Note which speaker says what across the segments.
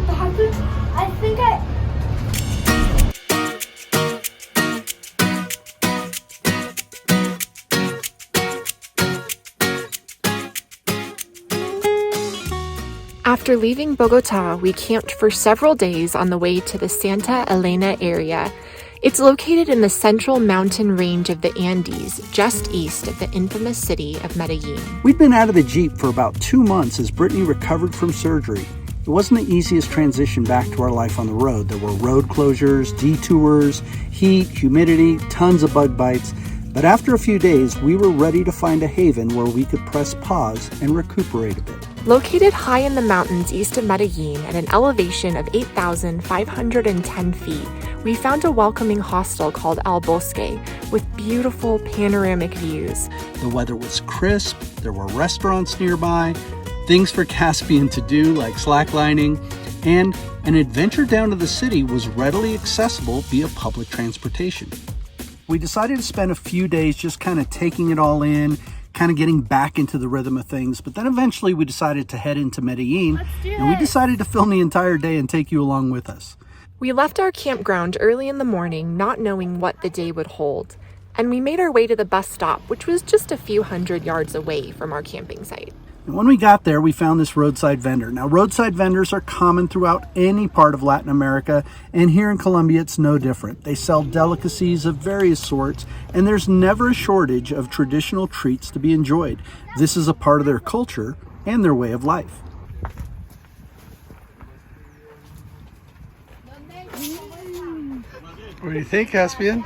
Speaker 1: go backwards. I think I...
Speaker 2: After leaving Bogota, we camped for several days on the way to the Santa Elena area. It's located in the central mountain range of the Andes, just east of the infamous city of Medellin.
Speaker 3: We'd been out of the Jeep for about 2 months as Brittany recovered from surgery. It wasn't the easiest transition back to our life on the road. There were road closures, detours, heat, humidity, tons of bug bites. But after a few days, we were ready to find a haven where we could press pause and recuperate a bit.
Speaker 2: Located high in the mountains east of Medellin at an elevation of 8,510 feet, we found a welcoming hostel called El Bosque with beautiful panoramic views.
Speaker 3: The weather was crisp, there were restaurants nearby, things for Caspian to do like slacklining, and an adventure down to the city was readily accessible via public transportation. We decided to spend a few days just kind of taking it all in, kind of getting back into the rhythm of things. But then eventually we decided to head into Medellin, and we decided to film the entire day and take you along with us.
Speaker 2: We left our campground early in the morning, not knowing what the day would hold. And we made our way to the bus stop, which was just a few hundred yards away from our camping site.
Speaker 3: And when we got there, we found this roadside vendor. Now, roadside vendors are common throughout any part of Latin America, and here in Colombia, it's no different. They sell delicacies of various sorts, and there's never a shortage of traditional treats to be enjoyed. This is a part of their culture and their way of life. What do you think, Caspian?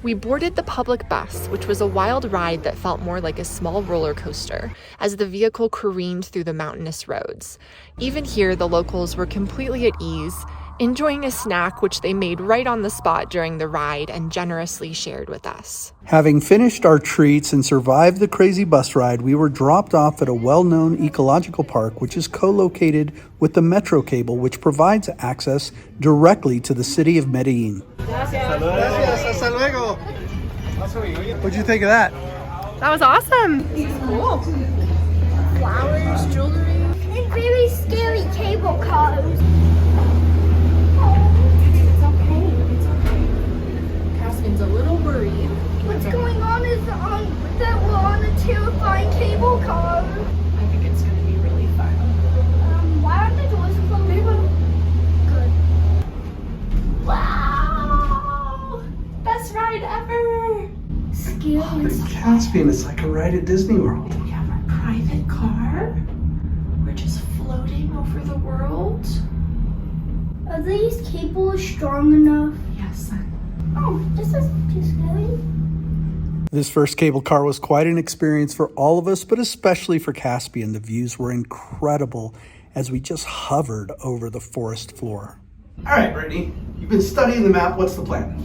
Speaker 2: We boarded the public bus, which was a wild ride that felt more like a small roller coaster, as the vehicle careened through the mountainous roads. Even here, the locals were completely at ease, enjoying a snack which they made right on the spot during the ride and generously shared with us.
Speaker 3: Having finished our treats and survived the crazy bus ride, we were dropped off at a well-known ecological park, which is co-located with the metro cable, which provides access directly to the city of Medellin. Hasta luego. What'd you think of that?
Speaker 2: That was awesome.
Speaker 1: Cool. Flowers, jewelry, and very scary cable cars.
Speaker 2: It's okay. Caspian's a little worried.
Speaker 1: What's going on is that we're on a terrifying cable car.
Speaker 2: I think it's going to be really fun.
Speaker 1: Why aren't the doors closed?
Speaker 2: They will.
Speaker 1: Good.
Speaker 2: Wow! Best ride ever!
Speaker 1: Scary.
Speaker 3: Caspian, it's like a ride at Disney World.
Speaker 2: We have our private car. We're just floating over the world.
Speaker 1: Are these cables strong enough?
Speaker 2: Yes, son.
Speaker 1: Oh, this is too scary.
Speaker 3: This first cable car was quite an experience for all of us, but especially for Caspian. The views were incredible as we just hovered over the forest floor. All right, Brittany, you've been studying the map. What's the plan?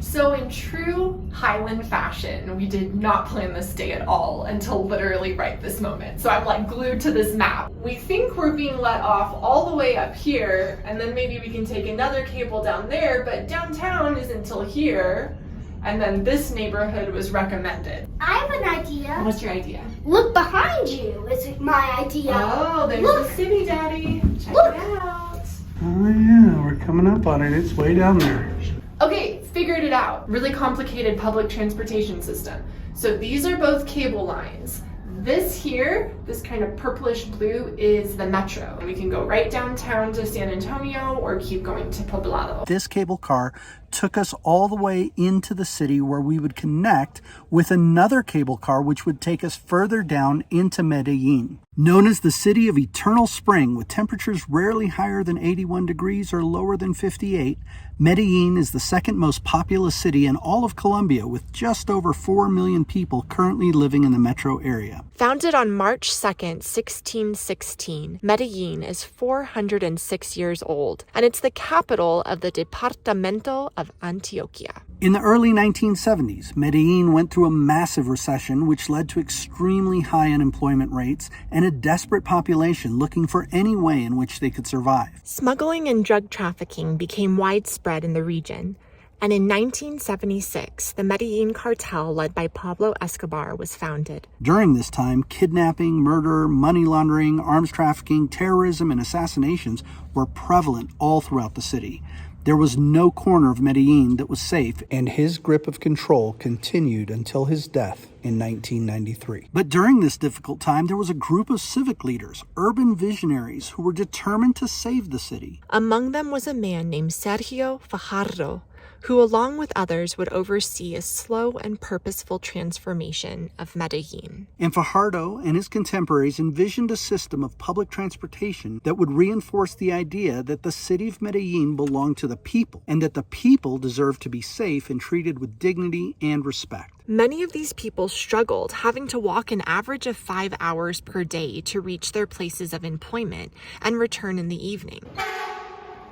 Speaker 2: So in true Highland fashion, we did not plan this day at all until literally right this moment. So I'm like glued to this map. We think we're being let off all the way up here, and then maybe we can take another cable down there, but downtown is until here. And then this neighborhood was recommended.
Speaker 1: I have an idea.
Speaker 2: What's your idea?
Speaker 1: Look behind you. It's my idea.
Speaker 2: Oh, there's
Speaker 1: Look.
Speaker 2: the city, Daddy. Check
Speaker 1: Look.
Speaker 2: it out.
Speaker 3: Oh yeah, we're coming up on it. It's way down there.
Speaker 2: Okay, figured it out. Really complicated public transportation system. So these are both cable lines. This here, this kind of purplish blue, is the metro. We can go right downtown to San Antonio or keep going to Poblado.
Speaker 3: This cable car took us all the way into the city where we would connect with another cable car which would take us further down into Medellin. Known as the city of eternal spring, with temperatures rarely higher than 81 degrees or lower than 58, Medellin is the second most populous city in all of Colombia, with just over 4 million people currently living in the metro area.
Speaker 2: Founded on March 2nd, 1616, Medellin is 406 years old, and it's the capital of the Departamento of Antioquia.
Speaker 3: In the early 1970s, Medellin went through a massive recession which led to extremely high unemployment rates and a desperate population looking for any way in which they could survive.
Speaker 2: Smuggling and drug trafficking became widespread in the region,
Speaker 4: and in 1976, the Medellin cartel led by Pablo Escobar was founded.
Speaker 3: During this time, kidnapping, murder, money laundering, arms trafficking, terrorism, and assassinations were prevalent all throughout the city. There was no corner of Medellin that was safe, and his grip of control continued until his death in 1993. But during this difficult time, there was a group of civic leaders, urban visionaries, who were determined to save the city.
Speaker 4: Among them was a man named Sergio Fajardo, who along with others would oversee a slow and purposeful transformation of Medellin.
Speaker 3: And Fajardo and his contemporaries envisioned a system of public transportation that would reinforce the idea that the city of Medellin belonged to the people, and that the people deserved to be safe and treated with dignity and respect.
Speaker 4: Many of these people struggled, having to walk an average of 5 hours per day to reach their places of employment and return in the evening.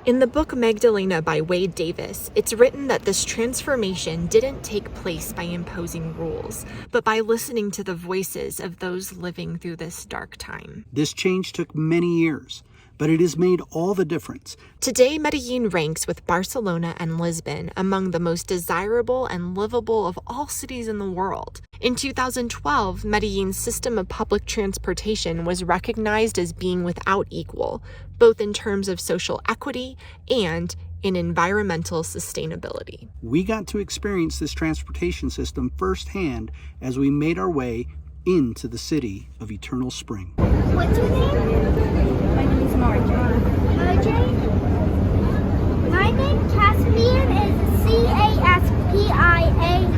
Speaker 4: In the book Magdalena by Wade Davis, it's written that this transformation didn't take place by imposing rules, but by listening to the voices of those living through this dark time.
Speaker 3: This change took many years, but it has made all the difference.
Speaker 4: Today, Medellin ranks with Barcelona and Lisbon among the most desirable and livable of all cities in the world. In 2012, Medellin's system of public transportation was recognized as being without equal, both in terms of social equity and in environmental sustainability.
Speaker 3: We got to experience this transportation system firsthand as we made our way into the city of eternal spring.
Speaker 1: What's your name?
Speaker 5: My name is Marjorie.
Speaker 1: Marjorie? My name Caspian is Caspian.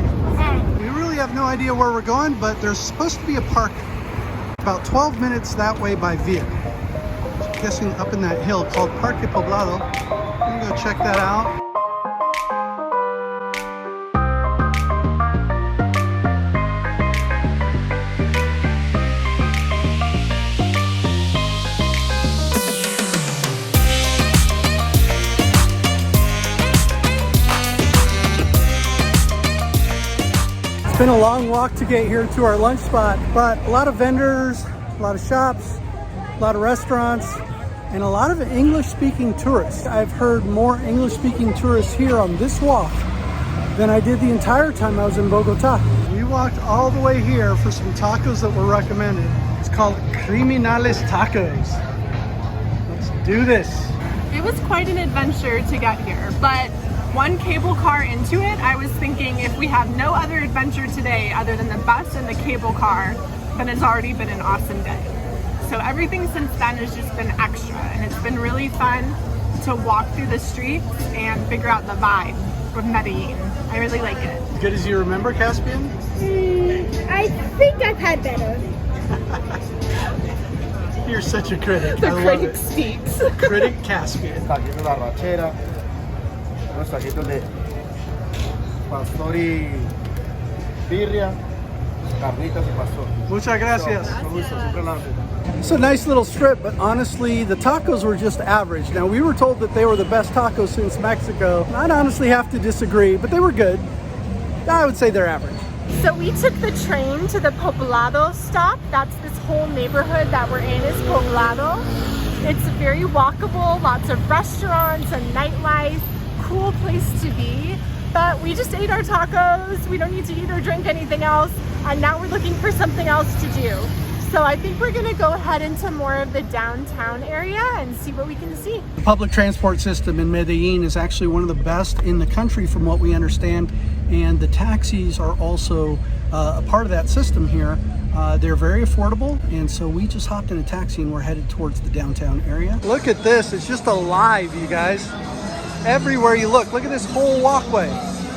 Speaker 3: We really have no idea where we're going, but there's supposed to be a park about 12 minutes that way by vehicle. I'm guessing up in that hill called Parque Poblado. We're gonna go check that out. It's been a long walk to get here to our lunch spot, but a lot of vendors, a lot of shops, a lot of restaurants, and a lot of English-speaking tourists. I've heard more English-speaking tourists here on this walk than I did the entire time I was in Bogota. We walked all the way here for some tacos that were recommended. It's called Criminales Tacos. Let's do this.
Speaker 2: It was quite an adventure to get here, but one cable car into it, I was thinking if we have no other adventure today other than the bus and the cable car, then it's already been an awesome day. So everything since then has just been extra, and it's been really fun to walk through the streets and figure out the vibe of Medellin. I really like it.
Speaker 3: As good as you remember, Caspian?
Speaker 1: I think I've had better.
Speaker 3: You're such a critic.
Speaker 2: The
Speaker 3: I love
Speaker 2: critic
Speaker 3: it.
Speaker 2: speaks.
Speaker 3: Critic Caspian.
Speaker 5: Taquitos de arrachera, unos taquitos de pastor y birria, carnitas y pastor.
Speaker 3: Muchas gracias.
Speaker 5: Con gusto, siempre la hacen.
Speaker 3: It's a nice little strip, but honestly, the tacos were just average. Now, we were told that they were the best tacos since Mexico. I'd honestly have to disagree, but they were good. I would say they're average.
Speaker 2: So we took the train to the Poblado stop. That's this whole neighborhood that we're in is Poblado. It's very walkable, lots of restaurants and nightlife, cool place to be. But we just ate our tacos. We don't need to eat or drink anything else. And now we're looking for something else to do. So I think we're gonna go head into more of the downtown area and see what we can see.
Speaker 3: The public transport system in Medellin is actually one of the best in the country from what we understand. And the taxis are also a part of that system here. They're very affordable, and so we just hopped in a taxi and we're headed towards the downtown area. Look at this, it's just alive, you guys. Everywhere you look at this whole walkway.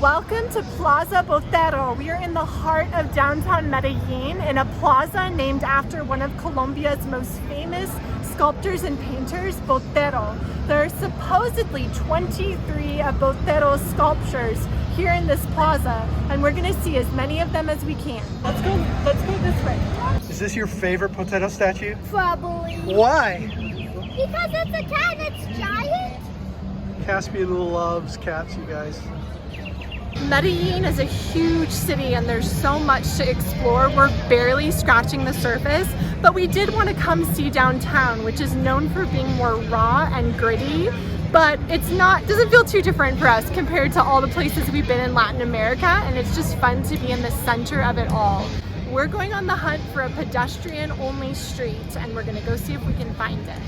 Speaker 2: Welcome to Plaza Botero. We are in the heart of downtown Medellin in a plaza named after one of Colombia's most famous sculptors and painters, Botero. There are supposedly 23 of Botero's sculptures here in this plaza, and we're gonna see as many of them as we can. Let's go this way.
Speaker 3: Is this your favorite Botero statue?
Speaker 1: Probably.
Speaker 3: Why?
Speaker 1: Because it's a cat and it's giant.
Speaker 3: Caspian loves cats, you guys.
Speaker 2: Medellin is a huge city and there's so much to explore. We're barely scratching the surface, but we did want to come see downtown, which is known for being more raw and gritty. but it's not, doesn't feel too different for us compared to all the places we've been in Latin America, and it's just fun to be in the center of it all. We're going on the hunt for a pedestrian-only street, and we're gonna go see if we can find it.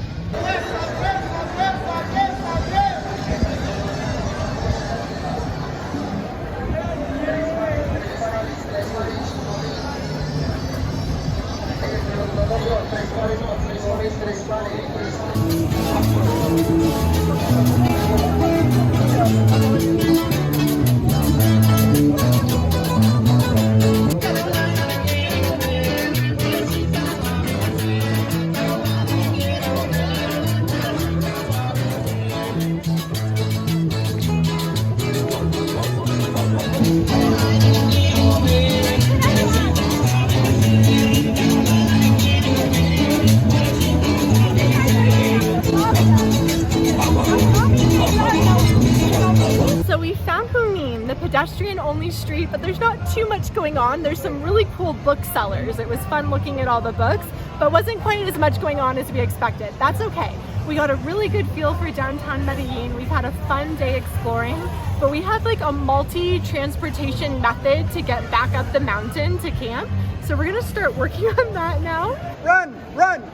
Speaker 2: Pedestrian-only street, but there's not too much going on. There's some really cool booksellers. It was fun looking at all the books, but wasn't quite as much going on as we expected. That's okay. We got a really good feel for downtown Medellin. We've had a fun day exploring, but we had like a multi-transportation method to get back up the mountain to camp. So we're gonna start working on that now.
Speaker 3: Run, run!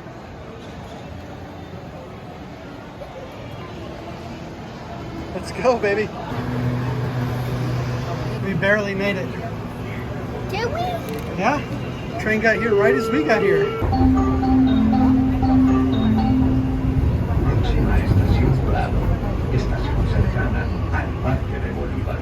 Speaker 3: Let's go, baby. We barely made it.
Speaker 1: Did we?
Speaker 3: Yeah, train got here right as we got here.
Speaker 6: Próxima estación Prado, estación cercana al Parque de Bolívar.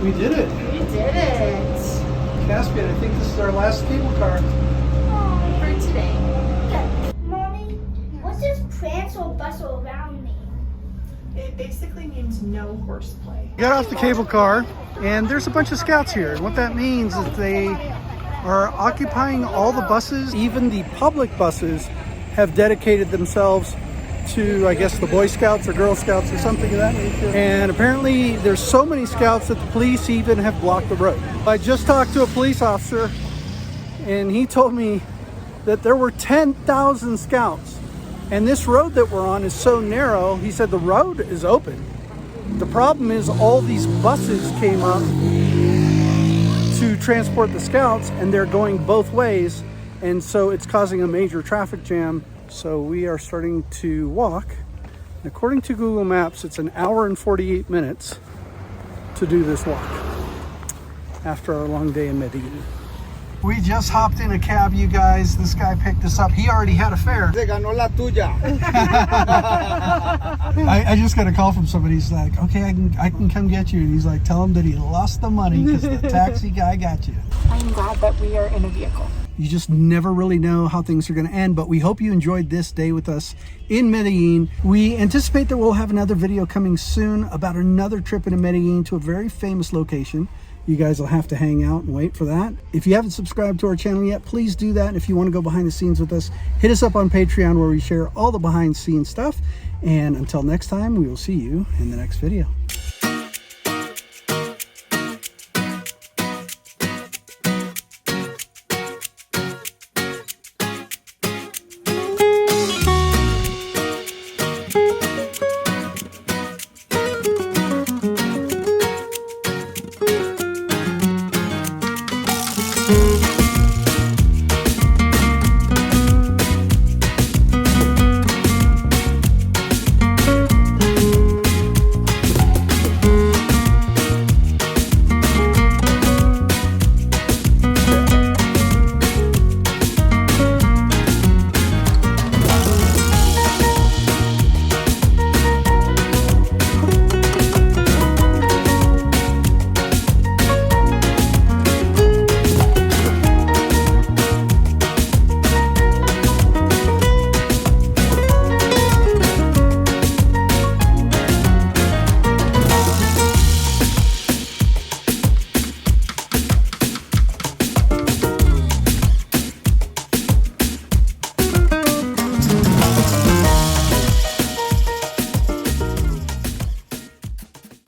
Speaker 3: We did it.
Speaker 2: We did it.
Speaker 3: Caspian, I think this is our last cable car.
Speaker 2: For today.
Speaker 1: Mommy, what's this prance or bustle around me?
Speaker 2: It basically means no horseplay.
Speaker 3: We got off the cable car, and there's a bunch of scouts here. And what that means is they are occupying all the buses. Even the public buses have dedicated themselves to, I guess, the Boy Scouts or Girl Scouts or something of that nature. And apparently there's so many scouts that the police even have blocked the road. I just talked to a police officer, and he told me that there were 10,000 scouts. And this road that we're on is so narrow, he said the road is open. The problem is all these buses came up to transport the scouts, and they're going both ways, and so it's causing a major traffic jam. So we are starting to walk. According to Google Maps, it's an hour and 48 minutes to do this walk after our long day in Medellin. We just hopped in a cab, you guys. This guy picked us up. He already had a fare.
Speaker 5: Se ganó la tuya.
Speaker 3: I just got a call from somebody. He's like, okay, I can come get you. And he's like, tell him that he lost the money because the taxi guy got you.
Speaker 2: I'm glad that we are in a vehicle.
Speaker 3: You just never really know how things are going to end, but we hope you enjoyed this day with us in Medellin. We anticipate that we'll have another video coming soon about another trip into Medellin to a very famous location. You guys will have to hang out and wait for that. If you haven't subscribed to our channel yet, please do that. And if you want to go behind the scenes with us, hit us up on Patreon where we share all the behind the scenes stuff. And until next time, we will see you in the next video.